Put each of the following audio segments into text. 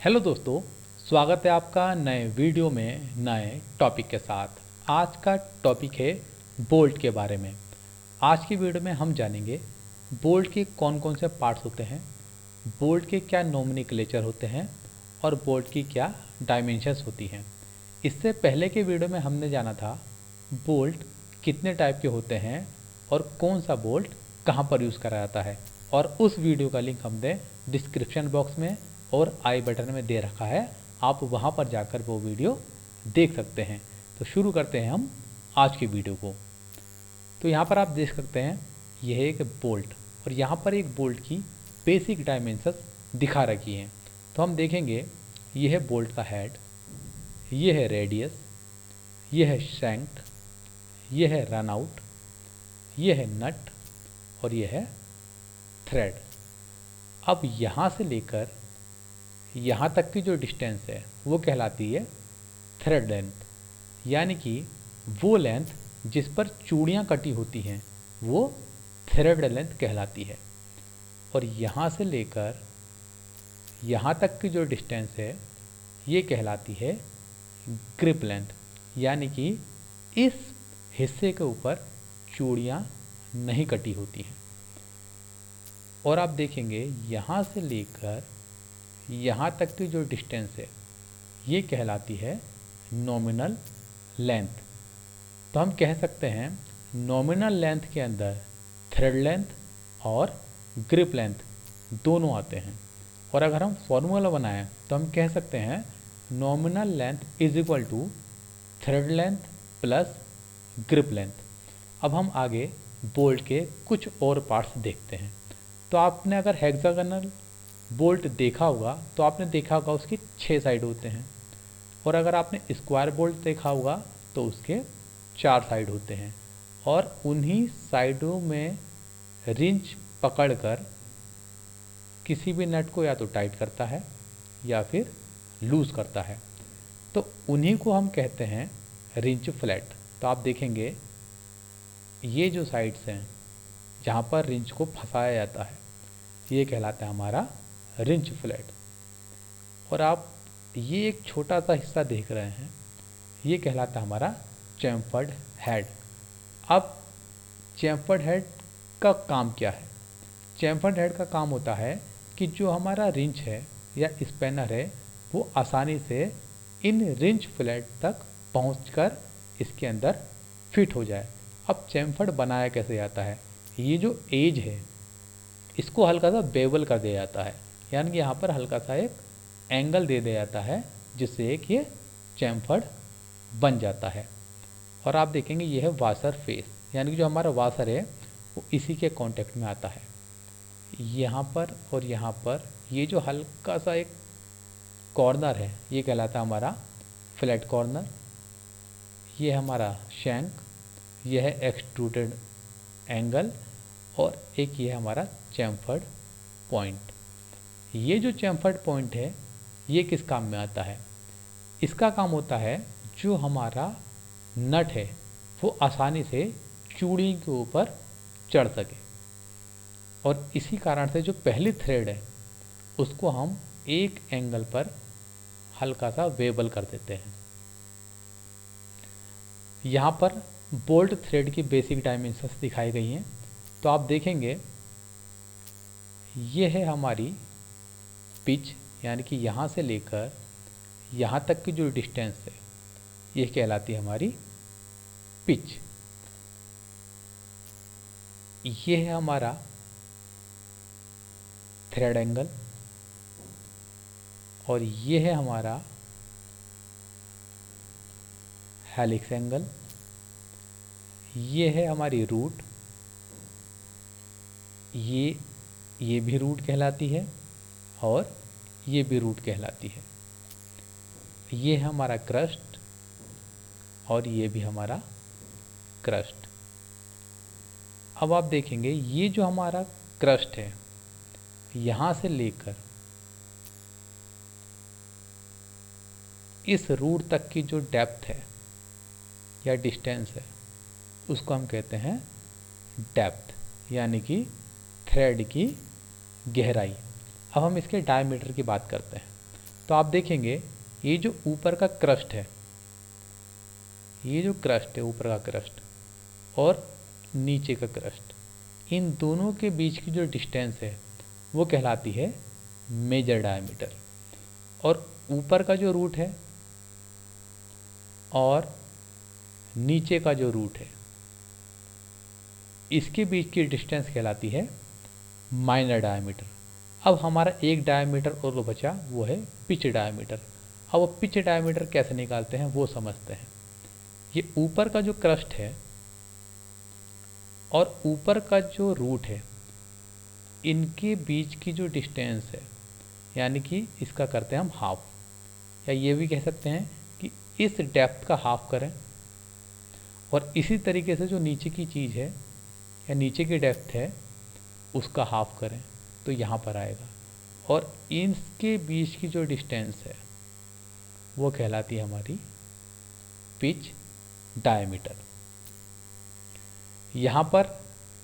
Hello दोस्तों, स्वागत है आपका नए वीडियो में नए टॉपिक के साथ। आज का टॉपिक है बोल्ट के बारे में। आज की वीडियो में हम जानेंगे बोल्ट के कौन कौन से पार्ट्स होते हैं, बोल्ट के क्या नोमेनक्लेचर होते हैं और बोल्ट की क्या डायमेंशंस होती हैं। इससे पहले के वीडियो में हमने जाना था बोल्ट कितने टाइप के होते हैं और कौन सा बोल्ट कहाँ पर यूज़ करा जाता है, और उस वीडियो का लिंक हमने डिस्क्रिप्शन बॉक्स में और आई बटन में दे रखा है। आप वहाँ पर जाकर वो वीडियो देख सकते हैं। तो शुरू करते हैं हम आज की वीडियो को। तो यहाँ पर आप देख सकते हैं यह है एक बोल्ट, और यहाँ पर एक बोल्ट की बेसिक डायमेंशंस दिखा रखी हैं। तो हम देखेंगे यह है बोल्ट का हेड, यह है रेडियस, यह है शैंक, यह है रन आउट, यह है नट और यह है थ्रेड। अब यहाँ से लेकर यहाँ तक की जो डिस्टेंस है वो कहलाती है थ्रेड लेंथ, यानी कि वो लेंथ जिस पर चूड़ियाँ कटी होती हैं वो थ्रेड लेंथ कहलाती है। और यहाँ से लेकर यहाँ तक की जो डिस्टेंस है ये कहलाती है ग्रिप लेंथ, यानी कि इस हिस्से के ऊपर चूड़ियाँ नहीं कटी होती हैं। और आप देखेंगे यहाँ से लेकर यहाँ तक की जो डिस्टेंस है ये कहलाती है नॉमिनल लेंथ। तो हम कह सकते हैं नॉमिनल लेंथ के अंदर थ्रेड लेंथ और ग्रिप लेंथ दोनों आते हैं। और अगर हम फॉर्मूला बनाएं तो हम कह सकते हैं nominal length is equal to thread length plus grip length. अब हम आगे बोल्ट के कुछ और पार्ट्स देखते हैं। तो आपने अगर हेक्सागोनल बोल्ट देखा होगा तो आपने देखा होगा उसके 6 साइड होते हैं, और अगर आपने स्क्वायर बोल्ट देखा होगा तो उसके 4 साइड होते हैं। और उन्हीं साइडों में रिंच पकड़कर किसी भी नट को या तो टाइट करता है या फिर लूज़ करता है। तो उन्हीं को हम कहते हैं रिंच फ्लैट। तो आप देखेंगे ये जो साइड्स हैं जहाँ पर रिंच को फंसाया जाता है ये कहलाता है हमारा रिंच फ्लैट। और आप ये एक छोटा सा हिस्सा देख रहे हैं ये कहलाता है हमारा चैम्फर्ड हेड। अब चैम्फर्ड हेड का काम क्या है? चैम्फर्ड हेड का काम होता है कि जो हमारा रिंच है या स्पैनर है वो आसानी से इन रिंच फ्लैट तक पहुंचकर इसके अंदर फिट हो जाए। अब चैम्फर्ड बनाया कैसे जाता है? ये जो एज है इसको हल्का सा बेवल कर दिया जाता है, यानी कि यहाँ पर हल्का सा एक एंगल दे दिया जाता है जिससे एक ये चैम्फर्ड बन जाता है। और आप देखेंगे ये है वाशर फेस, यानी कि जो हमारा वाशर है वो इसी के कांटेक्ट में आता है। यहाँ पर और यहाँ पर ये जो हल्का सा एक कॉर्नर है ये कहलाता है हमारा फ्लैट कॉर्नर। ये हमारा शैंक, यह है एक्सट्रूडेड एंगल, और एक ये हमारा चैम्फर्ड पॉइंट। ये जो चैम्फर्ड पॉइंट है ये किस काम में आता है? इसका काम होता है जो हमारा नट है वो आसानी से चूड़ी के ऊपर चढ़ सके, और इसी कारण से जो पहली थ्रेड है उसको हम एक एंगल पर हल्का सा वेबल कर देते हैं। यहाँ पर बोल्ट थ्रेड की बेसिक डायमेंशंस दिखाई गई हैं। तो आप देखेंगे ये है हमारी पिच, यानी कि यहाँ से लेकर यहाँ तक की जो डिस्टेंस है ये कहलाती है हमारी पिच। ये है हमारा थ्रेड एंगल, और ये है हमारा हेलिक्स एंगल, ये है हमारी रूट, ये भी रूट कहलाती है और ये भी रूट कहलाती है। ये है हमारा क्रस्ट और ये भी हमारा क्रस्ट। अब आप देखेंगे ये जो हमारा क्रस्ट है यहाँ से लेकर इस रूट तक की जो डेप्थ है या डिस्टेंस है उसको हम कहते हैं डेप्थ, यानी कि थ्रेड की गहराई। अब हम इसके डायमीटर की बात करते हैं। तो आप देखेंगे ये जो ऊपर का क्रस्ट है, ये जो क्रस्ट है ऊपर का क्रस्ट और नीचे का क्रस्ट, इन दोनों के बीच की जो डिस्टेंस है वो कहलाती है मेजर डायमीटर। और ऊपर का जो रूट है और नीचे का जो रूट है, इसके बीच की डिस्टेंस कहलाती है माइनर डायमीटर। अब हमारा एक डायमीटर और बचा, वो है पिच डायमीटर। अब वो पिच डायमीटर कैसे निकालते हैं वो समझते हैं। ये ऊपर का जो क्रस्ट है और ऊपर का जो रूट है, इनके बीच की जो डिस्टेंस है, यानी कि इसका करते हैं हम हाफ, या ये भी कह सकते हैं कि इस डेप्थ का हाफ करें। और इसी तरीके से जो नीचे की चीज़ है या नीचे की डेप्थ है उसका हाफ करें तो यहाँ पर आएगा। और इनके बीच की जो डिस्टेंस है वो कहलाती है हमारी पिच डायमीटर। यहाँ पर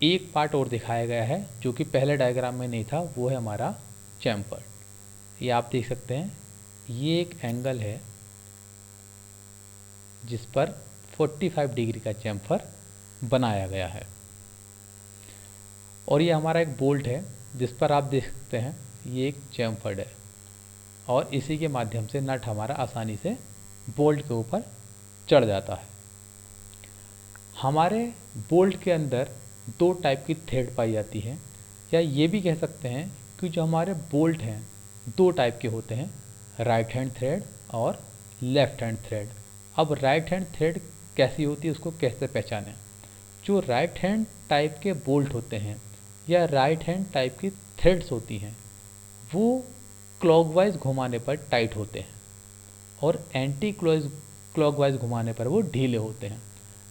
एक पार्ट और दिखाया गया है जो कि पहले डायग्राम में नहीं था, वो है हमारा चैम्फर। ये आप देख सकते हैं, ये एक एंगल है जिस पर 45 डिग्री का चैम्फर बनाया गया है। और ये हमारा एक बोल्ट है जिस पर आप देख सकते हैं ये एक चैम्फर्ड है, और इसी के माध्यम से नट हमारा आसानी से बोल्ट के ऊपर चढ़ जाता है। हमारे बोल्ट के अंदर दो टाइप की थ्रेड पाई जाती है, या ये भी कह सकते हैं कि जो हमारे बोल्ट हैं दो टाइप के होते हैं, राइट हैंड थ्रेड और लेफ्ट हैंड थ्रेड। अब राइट हैंड थ्रेड कैसी होती है, उसको कैसे पहचानें? जो राइट हैंड टाइप के बोल्ट होते हैं या राइट हैंड टाइप की थ्रेड्स होती हैं, वो क्लॉकवाइज घुमाने पर टाइट होते हैं और एंटी क्लॉकवाइज घुमाने पर वो ढीले होते हैं।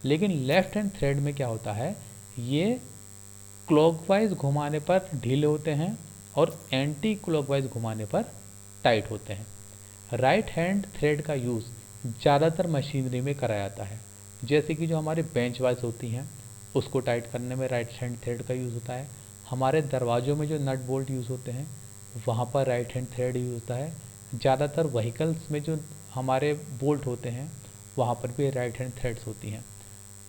लेकिन लेफ्ट हैंड थ्रेड में क्या होता है, ये क्लॉकवाइज घुमाने पर ढीले होते हैं और एंटी क्लॉकवाइज घुमाने पर टाइट होते हैं। राइट हैंड थ्रेड का यूज़ ज़्यादातर मशीनरी में करा जाता है, जैसे कि जो हमारे बेंच वाइज होती हैं उसको टाइट करने में राइट हैंड थ्रेड का यूज़ होता है। हमारे दरवाज़ों में जो नट बोल्ट यूज़ होते हैं वहाँ पर राइट हैंड थ्रेड यूज़ होता है। ज़्यादातर व्हीकल्स में जो हमारे बोल्ट होते हैं वहाँ पर भी राइट हैंड थ्रेड्स होती हैं।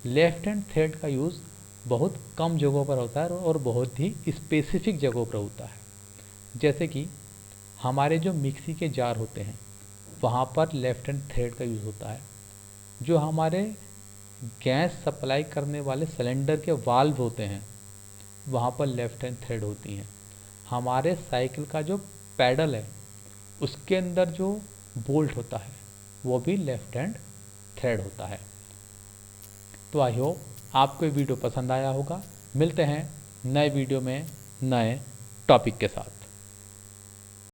लेफ्ट हैंड थ्रेड का यूज़ बहुत कम जगहों पर होता है और बहुत ही स्पेसिफिक जगहों पर होता है, जैसे कि हमारे जो मिक्सी के जार होते हैं वहाँ पर लेफ्ट हैंड थ्रेड का यूज़ होता है। जो हमारे गैस सप्लाई करने वाले सिलेंडर के वाल्व होते हैं वहाँ पर लेफ्ट हैंड थ्रेड होती हैं। हमारे साइकिल का जो पैडल है उसके अंदर जो बोल्ट होता है वो भी लेफ्ट हैंड थ्रेड होता है। तो आई होप आपको ये वीडियो पसंद आया होगा। मिलते हैं नए वीडियो में नए टॉपिक के साथ।